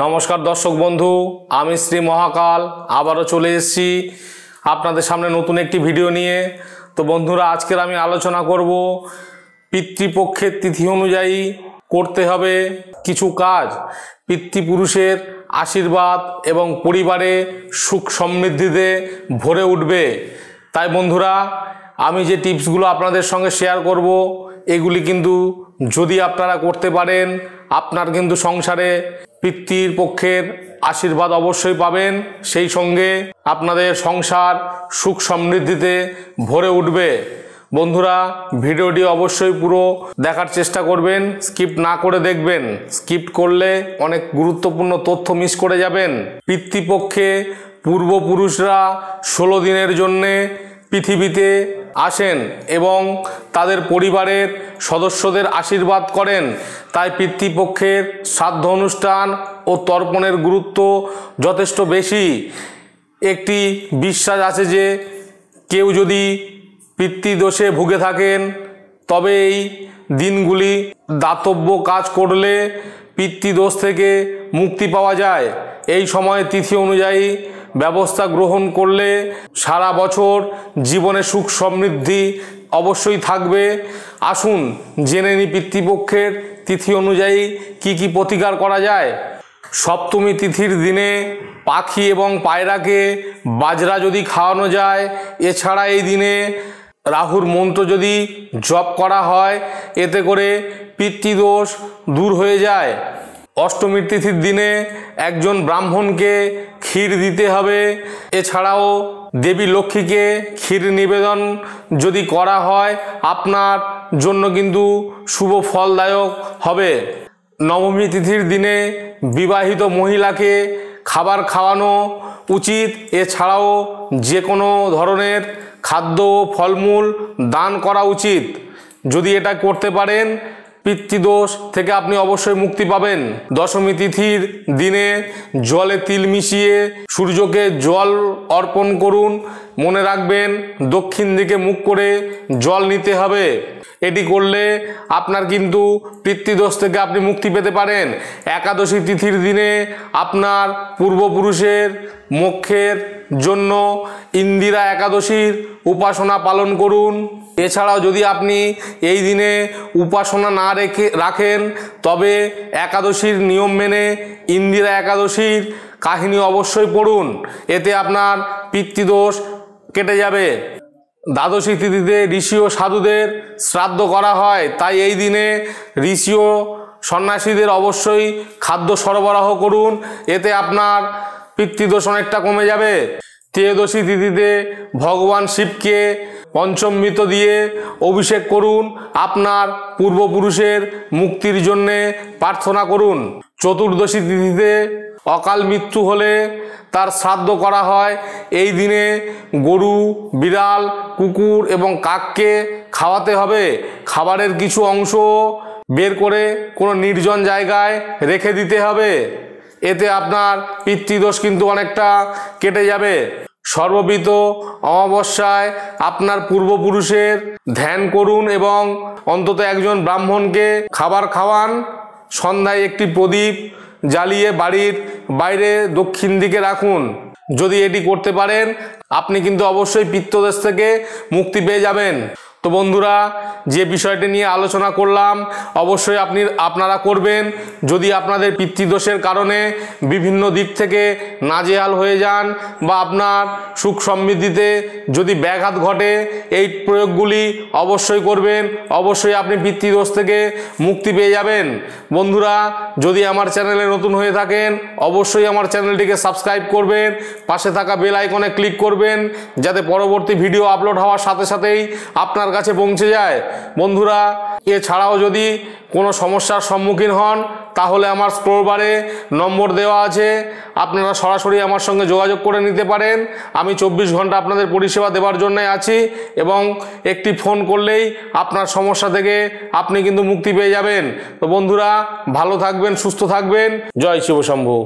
নমস্কার দর্শক বন্ধু, আমি শ্রী মহাকাল আবারও চলে এসেছি আপনাদের সামনে নতুন একটি ভিডিও নিয়ে। তো বন্ধুরা, আজকের আমি আলোচনা করব পিতৃপক্ষের তিথি অনুযায়ী করতে হবে কিছু কাজ পিতৃপুরুষের আশীর্বাদ এবং পরিবারে সুখ সমৃদ্ধিতে ভরে উঠবে। তাই বন্ধুরা, আমি যে টিপসগুলো আপনাদের সঙ্গে শেয়ার করব এগুলি কিন্তু যদি আপনারা করতে পারেন আপনার কিন্তু সংসারে পিতৃপক্ষের আশীর্বাদ অবশ্যই পাবেন, সেই সঙ্গে আপনাদের সংসার সুখ সমৃদ্ধিতে ভরে উঠবে। বন্ধুরা, ভিডিওটি অবশ্যই পুরো দেখার চেষ্টা করবেন, স্কিপ না করে দেখবেন। স্কিপ করলে অনেক গুরুত্বপূর্ণ তথ্য মিস করে যাবেন। পিতৃপক্ষে পূর্বপুরুষরা 16 দিনের জন্যে পৃথিবীতে আসেন এবং তাদের পরিবারের সদস্যদের আশীর্বাদ করেন। তাই পিতৃপক্ষের শ্রাদ্ধ অনুষ্ঠান ও তর্পণের গুরুত্ব যথেষ্ট বেশি। একটি বিশ্বাস আছে যে কেউ যদি পিতৃদোষে ভুগে থাকেন তবে এই দিনগুলি দাতব্য কাজ করলে পিতৃদোষ থেকে মুক্তি পাওয়া যায়। এই সময় তিথি অনুযায়ী ব্যবস্থা গ্রহণ করলে সারা বছর জীবনে সুখ সমৃদ্ধি অবশ্যই থাকবে। আসুন জেনে নিই পিতৃপক্ষের তিথি অনুযায়ী কি কি প্রতিকার করা যায়। সপ্তমী তিথির দিনে পাখি এবং পায়রাকে বাজরা যদি খাওয়ানো যায়, এছাড়া এই দিনে রাহুর মন্ত্র যদি জপ করা হয় এতে করে পিতৃদোষ দূর হয়ে যায়। অষ্টমীর তিথির দিনে একজন ব্রাহ্মণকে ক্ষীর দিতে হবে। এছাড়াও দেবী লক্ষ্মীকে ক্ষীর নিবেদন যদি করা হয় আপনার জন্য কিন্তু শুভ ফলদায়ক হবে। নবমী তিথির দিনে বিবাহিত মহিলাকে খাবার খাওয়ানো উচিত। এছাড়াও যে কোনো ধরনের খাদ্য ও ফলমূল দান করা উচিত। যদি এটা করতে পারেন পিতৃদোষ থেকে আপনি অবশ্যই মুক্তি পাবেন। দশমী তিথির দিনে জলে তিল মিশিয়ে সূর্যকে জল অর্পণ করুন। মনে রাখবেন দক্ষিণ দিকে মুখ করে জল নিতে হবে। এটি করলে আপনার কিন্তু পিতৃদোষ থেকে আপনি মুক্তি পেতে পারেন। একাদশী তিথির দিনে আপনার পূর্বপুরুষের মোক্ষের জন্য ইন্দিরা একাদশীর উপাসনা পালন করুন। এছাড়াও যদি আপনি এই দিনে উপাসনা না রাখেন তবে একাদশীর নিয়ম মেনে ইন্দিরা একাদশীর কাহিনী অবশ্যই পড়ুন, এতে আপনার পিতৃদোষ কেটে যাবে। দ্বাদশী তিথিতে ঋষি ও সাধুদের শ্রাদ্ধ করা হয়, তাই এই দিনে ঋষি ও সন্ন্যাসীদের অবশ্যই খাদ্য সরবরাহ করুন, এতে আপনার পিতৃদোষ অনেকটা কমে যাবে। ত্রয়োদশী তিথিতে ভগবান শিবকে পঞ্চমৃত দিয়ে অভিষেক করুন। আপনার পূর্বপুরুষের মুক্তির জন্যে প্রার্থনা করুন। চতুর্দশী তিথিতে অকাল মৃত্যু হলে তার শ্রাদ্ধ করা হয়। এই দিনে গরু, বিড়াল, কুকুর এবং কাককে খাওয়াতে হবে। খাবারের কিছু অংশ বের করে কোনো নির্জন জায়গায় রেখে দিতে হবে, এতে আপনার পিতৃদোষ কিন্তু অনেকটা কেটে যাবে। সর্ববিত অমাবস্যায় আপনার পূর্বপুরুষের ধ্যান করুন এবং অন্তত একজন ব্রাহ্মণকে খাবার খাওয়ান। সন্ধ্যায় একটি প্রদীপ জ্বালিয়ে বাড়ির বাইরে দক্ষিণ দিকে রাখুন। যদি এটি করতে পারেন আপনি কিন্তু অবশ্যই পিতৃদোষ থেকে মুক্তি পেয়ে যাবেন। তো বন্ধুরা, যে বিষয়টি নিয়ে আলোচনা করলাম অবশ্যই আপনারা করবেন। যদি আপনাদের পিতৃদোষের কারণে বিভিন্ন দিক থেকে নাজেহাল হয়ে যান বা আপনার সুখ সমৃদ্ধিতে যদি ব্যাঘাত ঘটে, এই প্রয়োগগুলি অবশ্যই করবেন। অবশ্যই আপনি পিতৃদোষ থেকে মুক্তি পেয়ে যাবেন। বন্ধুরা, যদি আমার চ্যানেলে নতুন হয়ে থাকেন অবশ্যই আমার চ্যানেলটিকে সাবস্ক্রাইব করবেন, পাশে থাকা বেল আইকনে ক্লিক করবেন যাতে পরবর্তী ভিডিও আপলোড হওয়ার সাথে সাথেই আপনার কাছে পৌঁছে যায়। বন্ধুরা, এছাড়াও যদি কোনো সমস্যার সম্মুখীন হন তাহলে আমার স্ক্রল বারে নম্বর দেওয়া আছে, আপনারা সরাসরি আমার সঙ্গে যোগাযোগ করে নিতে পারেন। আমি 24 ঘন্টা আপনাদের পরিষেবা দেওয়ার জন্য আছি এবং একটি ফোন করলেই আপনার সমস্যা থেকে আপনি কিন্তু মুক্তি পেয়ে যাবেন। তো বন্ধুরা, ভালো থাকবেন, সুস্থ থাকবেন। জয় শিব শম্ভু।